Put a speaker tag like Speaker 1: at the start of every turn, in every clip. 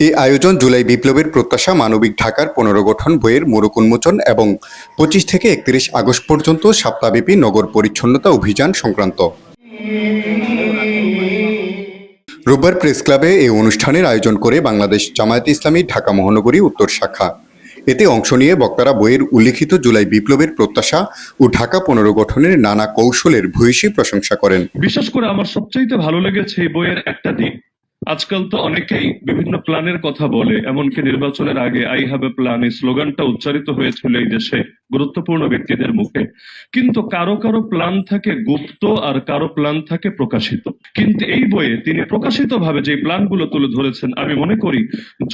Speaker 1: এই আয়োজন জুলাই বিপ্লবের প্রত্যাশা মানবিক ঢাকার পুনর্গঠন বইয়ের মোড়ক উন্মোচন এবং 25 থেকে 31 আগস্ট পর্যন্ত সপ্তাহব্যাপী নগর পরিচ্ছন্নতা অভিযান সংক্রান্ত। রোববার প্রেস ক্লাবে এই অনুষ্ঠানের আয়োজন করে বাংলাদেশ জামায়াতে ইসলামী ঢাকা মহানগরী উত্তর শাখা। এতে অংশ নিয়ে বক্তারা বইয়ের উল্লিখিত জুলাই বিপ্লবের প্রত্যাশা ও ঢাকা পুনর্গঠনের নানা কৌশলের ভূয়সী প্রশংসা করেন।
Speaker 2: বিশেষ করে আমার সবচাইতে ভালো লেগেছে এই বইয়ের একটা দিক। আজকাল তো অনেকেই বিভিন্ন প্ল্যানের কথা বলে, এমনকি নির্বাচনের আগে আই হ্যাভ এ প্ল্যান এই স্লোগানটা উচ্চারিত হয়েছিল এই দেশে গুরুত্বপূর্ণ ব্যক্তিদের মুখে। কিন্তু কারো কারো প্ল্যান থাকে গুপ্ত আর কারো প্ল্যান থাকে প্রকাশিত। কিন্তু এই বইয়ে তিনি প্রকাশিত ভাবে যে প্ল্যানগুলো তুলে ধরেছেন, আমি মনে করি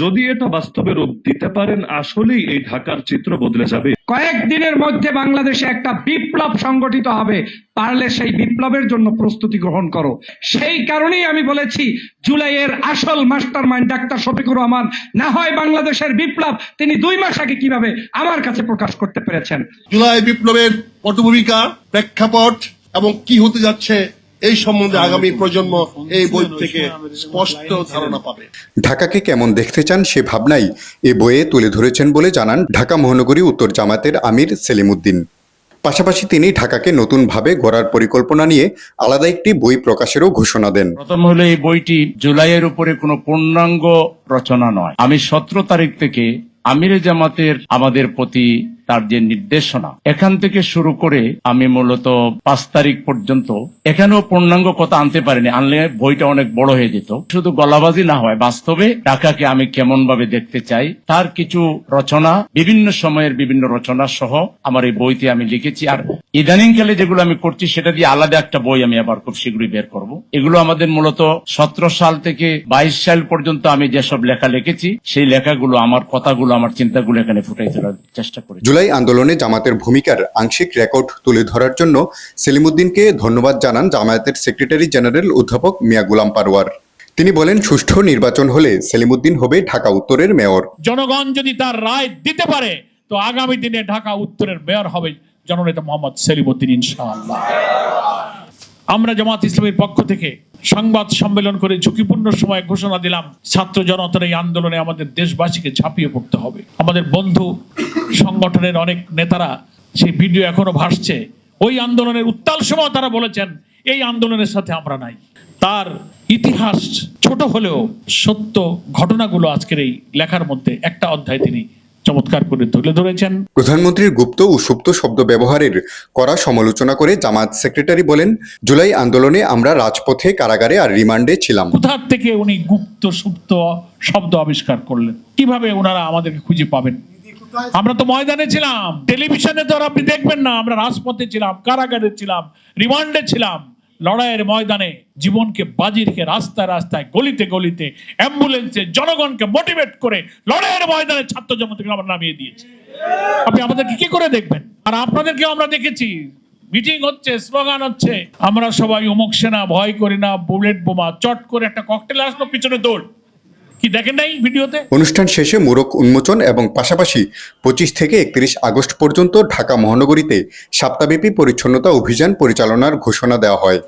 Speaker 2: যদি এটা বাস্তবে রূপ দিতে পারেন, আসলেই এই ঢাকার চিত্র বদলে যাবে।
Speaker 3: কয়েকদিনের মধ্যে বাংলাদেশে একটা বিপ্লব সংগঠিত হবে, পারলে সেই বিপ্লবের জন্য প্রস্তুতি গ্রহণ করো। সেই কারণেই আমি বলেছি জুলাইয়ের আসল master mind doctor Shafiqur Rahman, না হয় বাংলাদেশের বিপ্লব তিনি 2 মাস আগে কিভাবে আমার কাছে প্রকাশ করতে পেরেছেন।
Speaker 4: জুলাই বিপ্লবের পটভূমিকা, প্রেক্ষাপট এবং কি হতে যাচ্ছে এই সম্বন্ধে আগামী প্রজন্ম এই বই থেকে স্পষ্ট ধারণা পাবে।
Speaker 1: ঢাকাকে কেমন দেখতে চান সে ভাবনাই এ বইয়ে তুলে ধরেছেন বলে জানান ঢাকা মহানগরী উত্তর জামায়াতের আমির সেলিম উদ্দিন। পাশাপাশি তিনি ঢাকাকে নতুনভাবে গড়ার পরিকল্পনা নিয়ে আলাদা একটি বই প্রকাশেরও ঘোষণা দেন।
Speaker 5: প্রথম হলো এই বইটি জুলাইয়ের উপরে কোনো পূর্ণাঙ্গ রচনা নয়। আমি 17 তারিখ থেকে আমিরে জামাতের আমাদের প্রতি তার যে নির্দেশনা, এখান থেকে শুরু করে আমি মূলত 5 তারিখ পর্যন্ত এখানেও পূর্ণাঙ্গ কথা আনতে পারিনি। আনলে বইটা অনেক বড় হয়ে যেত। শুধু গলাবাজি না হয়, বাস্তবে ঢাকাকে আমি কেমন ভাবে দেখতে চাই তার কিছু রচনা, বিভিন্ন সময়ের বিভিন্ন রচনা সহ আমার এই বইতে আমি লিখেছি। আর ইদানিংকালে যেগুলো আমি করছি সেটা দিয়ে আলাদা একটা বই আমি আবার খুব শীঘ্রই বের করব। এগুলো আমাদের মূলত 17 সাল থেকে 22 সাল পর্যন্ত আমি যেসব লেখা লিখেছি সেই লেখাগুলো, আমার কথাগুলো, আমার চিন্তাগুলো এখানে ফুটাই তোলার চেষ্টা করি।
Speaker 1: জুলাই আন্দোলনে জামাতের ভূমিকার আংশিক রেকর্ড তুলে ধরার জন্য সেলিম উদ্দিনকে ধন্যবাদ জানান জামায়াতের সেক্রেটারি জেনারেল অধ্যাপক মিয়া গোলাম পারওয়ার। তিনি বলেন, সুষ্ঠু নির্বাচন হলে সেলিম উদ্দিন হবে ঢাকা উত্তরের মেয়র।
Speaker 6: জনগণ যদি তার রায় দিতে পারে তো আগামী দিনে ঢাকা উত্তরের মেয়র হবে জননেতা মোহাম্মদ সেলিম উদ্দিন ইনশাআল্লাহ। আমরা জামাত ইসলামীর পক্ষ থেকে সংবাদ সম্মেলন করে ঝুঁকিপূর্ণ সময় ঘোষণা দিলাম, ছাত্র জনতার এই আন্দোলনে আমাদের দেশবাসীকে ঝাঁপিয়ে পড়তে হবে। আমাদের বন্ধু সংগঠনের অনেক নেতারা, সেই ভিডিও এখনো ভাসছে, ওই আন্দোলনের উত্তাল সময় তারা বলেছেন এই আন্দোলনের সাথে আমরা নাই। তার ইতিহাস ছোট হলেও সত্য ঘটনাগুলো আজকের এই লেখার মধ্যে একটা অধ্যায় তিনি চমৎকার করে তুলে ধরেছেন।
Speaker 1: প্রধানমন্ত্রীর গুপ্ত ও সুপ্ত শব্দ ব্যবহারের কড়া সমালোচনা করে জামায়াত সেক্রেটারি বলেন, জুলাই আন্দোলনে আমরা রাজপথে, কারাগারে আর রিমান্ডে ছিলাম।
Speaker 6: কোথা থেকে উনি গুপ্ত সুপ্ত শব্দ আবিষ্কার করলেন? কিভাবে ওনারা আমাদেরকে খুঁজে পাবেন? আমরা তো ময়দানে ছিলাম, টেলিভিশনে তো আপনি দেখবেন না। আমরা রাজপথে ছিলাম, কারাগারে ছিলাম, রিমান্ডে ছিলাম, লড়াইয়ের ময়দানে জীবনকে বাজি রেখে রাস্তায় রাস্তায়, গলিতে গলিতে, অ্যাম্বুলেন্সে জনগণকে মোটিভেট করে লড়াইয়ের ময়দানে ছাত্র জনতাকে আমরা নামিয়ে দিয়েছি। আপনি আমাদেরকে কি করে দেখবেন? আর আপনাদেরকেও আমরা দেখেছি, মিটিং হচ্ছে, স্লোগান হচ্ছে, আমরা সবাই অমুক সেনা, ভয় করি না, বুলেট বোমা, চট করে একটা ককটেল আসলো, পিছনে দৌড়। কি দেখেন নাই ভিডিওতে?
Speaker 1: অনুষ্ঠান শেষে মোড়ক উন্মোচন এবং পাশাপাশি 25 থেকে 31 আগস্ট পর্যন্ত ঢাকা মহানগরীতে সপ্তাহব্যাপী পরিচ্ছন্নতা অভিযান পরিচালনার ঘোষণা দেওয়া হয়।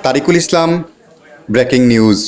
Speaker 1: তারিকুল ইসলাম, ব্রেকিং নিউজ।